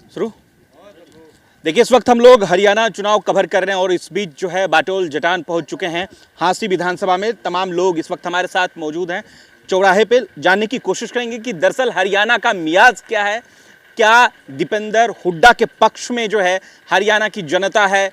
शुरू। देखिए, इस वक्त हम लोग हरियाणा चुनाव कवर कर रहे हैं और इस बीच जो है बाटोल जटान पहुंच चुके हैं। हांसी विधानसभा में तमाम लोग इस वक्त हमारे साथ मौजूद हैं। चौराहे पे जानने की कोशिश करेंगे कि दरअसल हरियाणा का मियाज क्या है, क्या दीपेंद्र हुड्डा के पक्ष में जो है हरियाणा की जनता है,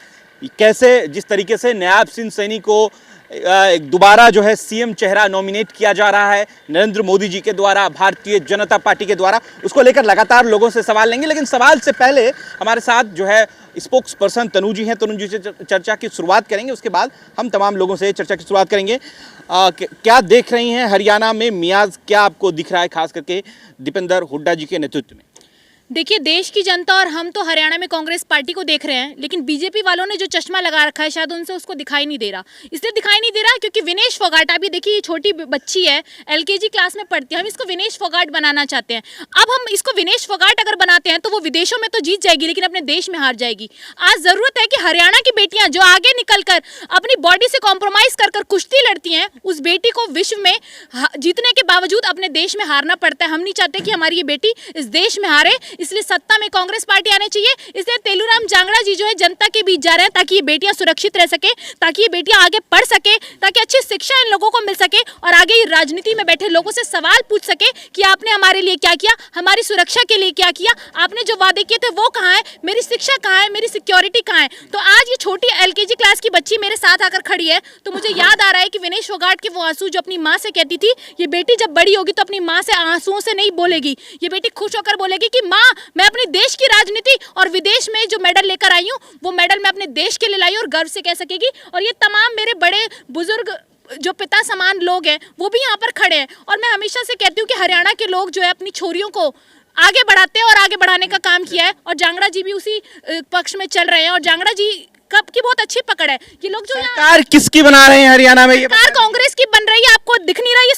कैसे जिस तरीके से नायब सिंह सैनी को दोबारा जो है सीएम चेहरा नॉमिनेट किया जा रहा है नरेंद्र मोदी जी के द्वारा, भारतीय जनता पार्टी के द्वारा, उसको लेकर लगातार लोगों से सवाल लेंगे। लेकिन सवाल से पहले हमारे साथ जो है स्पोक्स पर्सन तनु जी हैं। तनु जी से चर्चा की शुरुआत करेंगे, उसके बाद हम तमाम लोगों से चर्चा की शुरुआत करेंगे। क्या देख रही हैं हरियाणा में मियाज, क्या आपको दिख रहा है खास करके दीपेंद्र हुड्डा जी के नेतृत्व में? देखिए, देश की जनता और हम तो हरियाणा में कांग्रेस पार्टी को देख रहे हैं, लेकिन बीजेपी वालों ने जो चश्मा लगा रखा है शायद उनसे उसको दिखाई नहीं दे रहा। इसलिए दिखाई नहीं दे रहा क्योंकि विनेश फोगाट, अभी देखिए ये छोटी बच्ची है, एलकेजी क्लास में पढ़ती है, हम इसको विनेश फोगाट बनाना चाहते हैं। अब हम इसको विनेश फोगाट अगर बनाते हैं तो वो विदेशों में तो जीत जाएगी लेकिन अपने देश में हार जाएगी। आज जरूरत है कि हरियाणा की बेटियां जो आगे निकलकर अपनी बॉडी से कॉम्प्रोमाइज कर कुश्ती लड़ती हैं, उस बेटी को विश्व में जीतने के बावजूद अपने देश में हारना पड़ता है। हम नहीं चाहते कि हमारी ये बेटी इस देश में हारे, इसलिए सत्ता में कांग्रेस पार्टी आनी चाहिए। इसलिए तेलुराम जांगड़ा जी जो है जनता के बीच जा रहे हैं ताकि ये बेटियां सुरक्षित रह सके, ताकि ये बेटियां आगे पढ़ सके, ताकि अच्छी शिक्षा इन लोगों को मिल सके और आगे राजनीति में बैठे लोगों से सवाल पूछ सके कि आपने हमारे लिए क्या किया, हमारी सुरक्षा के लिए क्या किया, आपने जो वादे किए थे वो कहाँ है, मेरी शिक्षा कहाँ है, मेरी सिक्योरिटी कहाँ है। तो आज ये छोटी एलकेजी क्लास की बच्ची मेरे साथ आकर खड़ी है तो मुझे याद आ रहा है कि विनेश फोगाट के वो आंसू जो अपनी माँ से कहती थी, ये बेटी जब बड़ी होगी तो अपनी माँ से आंसुओं से नहीं बोलेगी, ये बेटी खुश होकर बोलेगी कि माँ, मैं अपने देश की राजनीति और विदेश में जो मेडल लेकर आई हूँ वो मेडल मैं अपने देश के लिए लाई और गर्व से कह सकेगी। और ये तमाम मेरे बड़े बुजुर्ग जो पिता समान लोग हैं वो भी यहाँ पर खड़े हैं। और मैं हमेशा से कहती हूँ कि हरियाणा के लोग जो है अपनी छोरियों को आगे बढ़ाते हैं और आगे बढ़ाने का काम किया है और जांगड़ा जी भी उसी पक्ष में चल रहे हैं। और जांगड़ा जी कब की बहुत अच्छी पकड़ है। ये लोग जो सरकार किसकी बना रहे हैं हरियाणा में? सरकार कांग्रेस की बन रही है, आपको दिख नहीं रहा? ये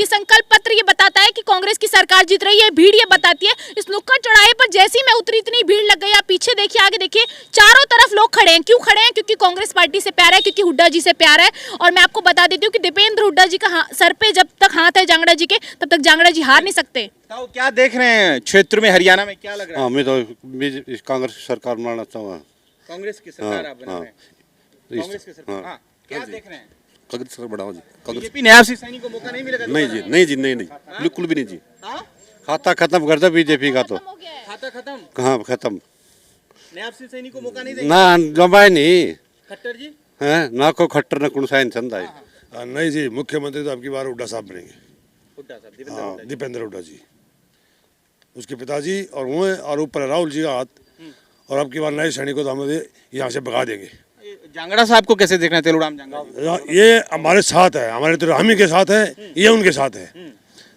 संकल्प पत्र ये बताता है कि कांग्रेस की सरकार जीत रही है। भीड़ ये बताती है। इस नुक्कड़ चौराहे पर जैसी मैं उतरी इतनी भीड़ लग गई। आप पीछे देखिए, आगे देखिए, चारों तरफ लोग खड़े हैं। क्यों खड़े हैं? क्योंकि कांग्रेस पार्टी से प्यार है, क्योंकि हुड्डा जी से प्यार है। और मैं आपको बता देती हूँ कि दीपेंद्र हुड्डा जी का सर पे जब तक हाथ है जांगड़ा जी के, तब तक जांगड़ा जी हार नहीं सकते। तो क्या देख रहे हैं क्षेत्र में, हरियाणा में क्या लग रहा है? मैं तो कांग्रेस सरकार बनाना चाहूँगा। कांग्रेस की सरकार आप बना रहे हैं? कांग्रेस की सरकार, हाँ, क्या देख रहे हैं? कांग्रेस सरकार बढ़ाओ जी। बीजेपी नायब सिंह सैनी को मौका नहीं मिलेगा? नहीं जी, नहीं जी, नहीं बिल्कुल भी नहीं जी। खाता खत्म कर दो बीजेपी का। तो खाता खत्म? कहाँ खत्म? नायब सिंह सैनी को मौका नहीं देंगे? ना जमाए नहीं खट्टर जी है ना, को खट्टर ना कुणसाइन चंदा है। नहीं जी, मुख्यमंत्री तो आपकी बार हुड्डा साहब बनेंगे। हुड्डा साहब, दीपेंद्र हुड्डा जी, उसके पिताजी और वो हैं, और ऊपर राहुल जी का हाथ। और अब की बार नए सैनिक को तो हम यहाँ से भगा देंगे। जांगड़ा साहब को कैसे देखना है? तेलुराम जांगड़ा ये हमारे साथ है, हमारे तो हम ही के साथ है, ये उनके साथ है,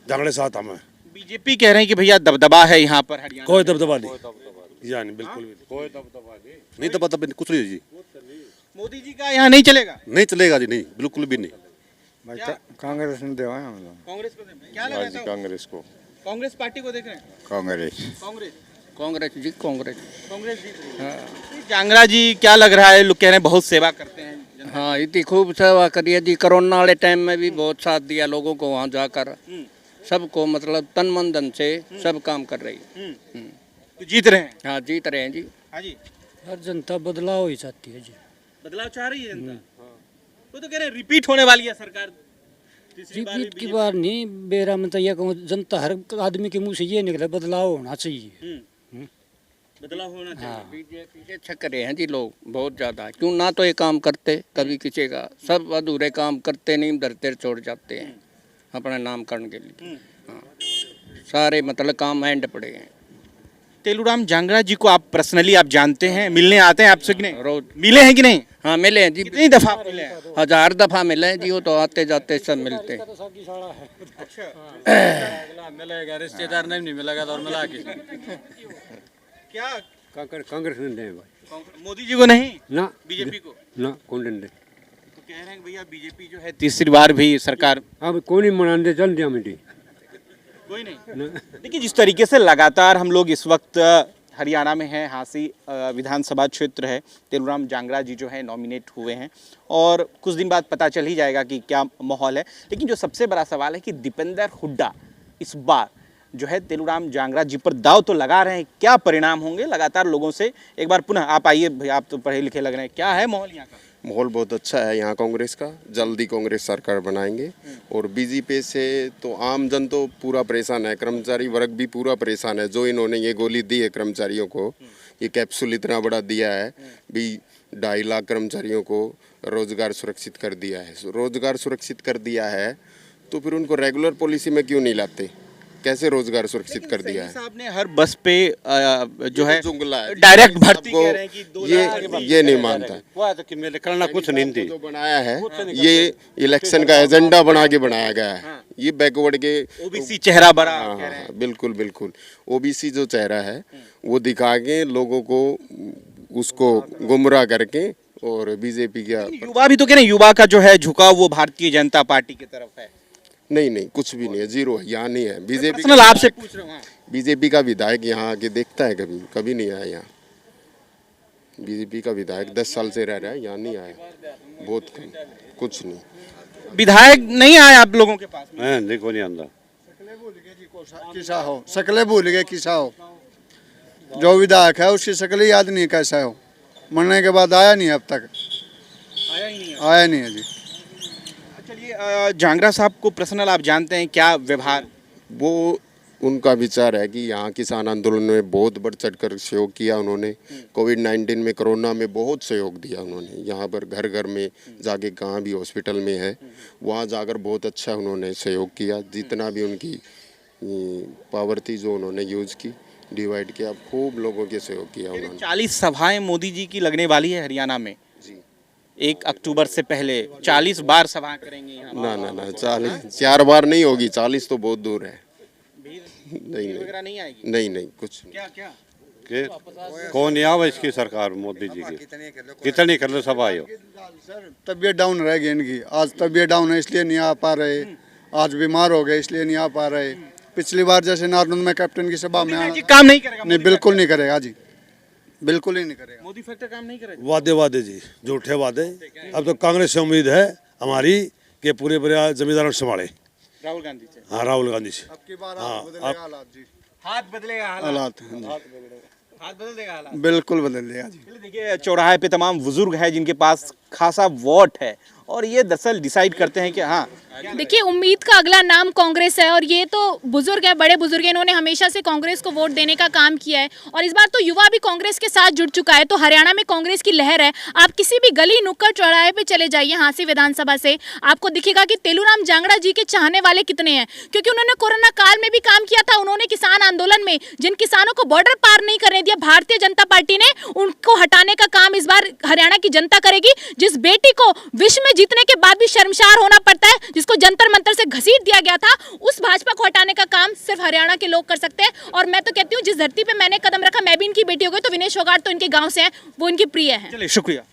जांगड़े साथ हम है। बीजेपी कह रहे हैं कि भैया दबदबा है यहाँ पर हरियाणा। कोई दबदबा नहीं, यानी बिल्कुल भी कोई दबदबा नहीं, दबदबा कुछ नहीं जी। मोदी जी का यहाँ नहीं चलेगा? नहीं चलेगा जी, नहीं बिल्कुल भी नहीं। कांग्रेस ने देवा है, कांग्रेस को क्या लग रहा है? कांग्रेस को, कांग्रेस पार्टी को देख रहे हैं? कांग्रेस कांग्रेस कांग्रेस जी, कांग्रेस। कांग्रेस जीत रही है। जांगड़ा जी क्या लग रहा है? लोग कह रहे हैं बहुत सेवा करते हैं। हाँ, इतनी खूब सेवा करिए जी। कोरोना वाले टाइम में भी बहुत साथ दिया लोगों को, वहाँ जाकर सबको मतलब तन मन धन से सब काम कर रही है। तो जीत रहे हैं? हाँ, जीत रहे हैं जी। हाँ जी, हर जनता बदलाव ही चाहती है जी। बदलाव चाह रही है जनता। वो तो कह रहे हैं रिपीट होने वाली है सरकार। रिपीट की बार नहीं, बेरा में तो यह कहूँ, जनता हर आदमी के मुंह से ये निकले बदलाव होना चाहिए। बदलाव होना चाहिए। बीजेपी से छकरे हैं जी लोग बहुत ज्यादा। क्यों ना तो ये काम करते कभी किसी का, सब अधूरे काम करते नहीं, धरते छोड़ जाते हैं अपने नामकरण के लिए। हाँ, सारे मतलब काम हैंड पड़े हैं। तेलुराम जांगड़ा जी को आप पर्सनली आप जानते हैं, मिलने आते हैं आपसे कि नहीं? रोज मिले हैं कि नहीं? हाँ, मिले हैं जी। कितनी दफा मिले हैं? 1000 दफा मिले हैं जी। वो तो आते जाते सब मिलते हैं। मिलेगा रिश्तेदार नहीं मिलेगा तो मिला क्या कांग्रेस ने दे भाई, मोदी जी को नहीं ना बीजेपी को? ना कौन दे। तो कह रहे हैं भैया बीजेपी जो है तीसरी बार भी सरकार। अब कौन ही मनाने चल दिया मिट्टी कोई नहीं। देखिए, जिस तरीके से लगातार हम लोग इस वक्त हरियाणा में हैं, हांसी विधानसभा क्षेत्र है, तेलुराम जांगड़ा जी जो है नॉमिनेट हुए हैं और कुछ दिन बाद पता चल ही जाएगा कि क्या माहौल है। लेकिन जो सबसे बड़ा सवाल है कि दीपेंद्र हुड्डा इस बार जो है तेलूराम जांगड़ा जी पर दाव तो लगा रहे हैं। क्या परिणाम होंगे, लगातार लोगों से एक बार पुनः आप आइए भाई, आप तो पढ़े लिखे लग रहे हैं, क्या है माहौल यहाँ का? माहौल बहुत अच्छा है यहाँ कांग्रेस का, जल्दी कांग्रेस सरकार बनाएंगे। और बीजेपी से तो आम जन तो पूरा परेशान है, कर्मचारी वर्ग भी पूरा परेशान है। जो इन्होंने ये गोली दी है कर्मचारियों को, ये कैप्सूल इतना बड़ा दिया है भी, 2.5 लाख कर्मचारियों को रोजगार सुरक्षित कर दिया है। रोजगार सुरक्षित कर दिया है तो फिर उनको रेगुलर पॉलिसी में क्यों नहीं लाते? कैसे रोजगार सुरक्षित कर दिया है? साहब ने हर बस पे जो है जुमला है, डायरेक्ट भर्ती सबको कह रहे हैं कि 2 लाख ये नहीं मानता। वो तो कि मेरे करना कुछ नहीं थी। जो बनाया है ये इलेक्शन का एजेंडा बना के बनाया गया है। ये बैकवर्ड के ओबीसी चेहरा बड़ा हाँ, कह रहे हैं। हाँ, बिल्कुल बिल्कुल ओबीसी जो चेहरा है वो दिखा के लोगों को उसको गुमराह करके और बीजेपी का युवा भी तो कह रहे हैं, युवा का जो है झुकाव वो भारतीय जनता पार्टी की तरफ है। नहीं कुछ भी नहीं है, जीरो है, यहाँ नहीं है। बीजेपी पर्सनल आपसे पूछ रहा हूँ। हाँ। बीजेपी का विधायक यहाँ आके देखता है कभी? कभी नहीं आया यहाँ। बीजेपी का विधायक 10 साल से रह रहा है, यहाँ नहीं आया, बहुत कम, कुछ नहीं। विधायक नहीं आए आप लोगों के पास में? हैं देखो नहीं आंदा। किसा हो, शकलें भूल गए किसा हो। जो विधायक है उसकी शक्ल ही याद नहीं कैसा हो। मरने के बाद आया नहीं, अब तक आया नहीं है जी। चलिए जांगड़ा साहब को पर्सनल आप जानते हैं, क्या व्यवहार? वो उनका विचार है कि यहाँ किसान आंदोलन में बहुत बढ़ चढ़कर सहयोग किया उन्होंने। कोविड-19 में, कोरोना में बहुत सहयोग दिया उन्होंने। यहाँ पर घर घर में जाके, कहाँ भी हॉस्पिटल में है वहाँ जाकर बहुत अच्छा उन्होंने सहयोग किया। जितना भी उनकी पावर थी जो उन्होंने यूज़ की, डिवाइड किया, खूब लोगों के सहयोग किया उन्होंने। 40 सभाएं मोदी जी की लगने वाली है हरियाणा में जी। 1 अक्टूबर से पहले 40 बार सभा करेंगे यहाँ। ना 4 बार नहीं होगी, 40 तो बहुत दूर है। वगैरह नहीं आएगी? नहीं कुछ नहीं। क्या कि कौन आवा इसकी सरकार मोदी जी की? कितनी कर लो सब आयो। सर तबीयत डाउन रहेगी इनकी। आज तबीयत डाउन है इसलिए नहीं आ पा रहे, आज बीमार हो गए इसलिए नहीं आ पा रहे। पिछली बार जैसे नारनौल में कैप्टन की सभा में जी काम नहीं करेगा? नहीं, बिल्कुल नहीं करेगा जी, बिल्कुल ही नहीं करेगा। मोदी फैक्टर काम नहीं करेगा। वादे जी, झूठे वादे। अब तो कांग्रेस से उम्मीद है हमारी कि पूरे जमींदारों संभाले। राहुल गांधी से? हाँ, राहुल गांधी से। अब की बार बदलेगा हालात जी। हाथ बदलेगा हालात हाँ जी। हाथ बदल देगा हालात। बिल्कुल बदल देगा जी। देखिए चौराहे पे तमाम बुजुर्ग हैं जिनके पास खासा वोट है और ये दरअसल डिसाइड करते हैं कि हाँ। देखिए उम्मीद का अगला नाम कांग्रेस है और ये तो बुजुर्ग है, बड़े बुजुर्ग हैं, इन्होंने हमेशा से कांग्रेस को वोट देने का काम किया है और इस बार तो युवा भी कांग्रेस के साथ जुड़ चुका है। तो हरियाणा में कांग्रेस की लहर है। आप किसी भी गली नुक्कड़ चौराहे पे चले जाइए हांसी विधानसभा से, आपको दिखेगा कि तेलूराम जांगड़ा जी के चाहने वाले कितने हैं, क्योंकि उन्होंने कोरोना काल में भी काम किया था। उन्होंने किसान आंदोलन में जिन किसानों को बॉर्डर पार नहीं करने दिया, भारतीय जनता पार्टी ने उनको हटाने का काम इस बार हरियाणा की जनता करेगी। जिस बेटी को विश्व में जीतने के बाद भी शर्मसार होना पड़ता है, जिसको जंतर मंतर से घसीट दिया गया था, उस भाजपा को हटाने का काम सिर्फ हरियाणा के लोग कर सकते हैं। और मैं तो कहती हूँ जिस धरती पे मैंने कदम रखा, मैं भी इनकी बेटी हो गई, तो विनेश फोगाट तो इनके गांव से हैं, वो इनकी प्रिय है। चलिए शुक्रिया।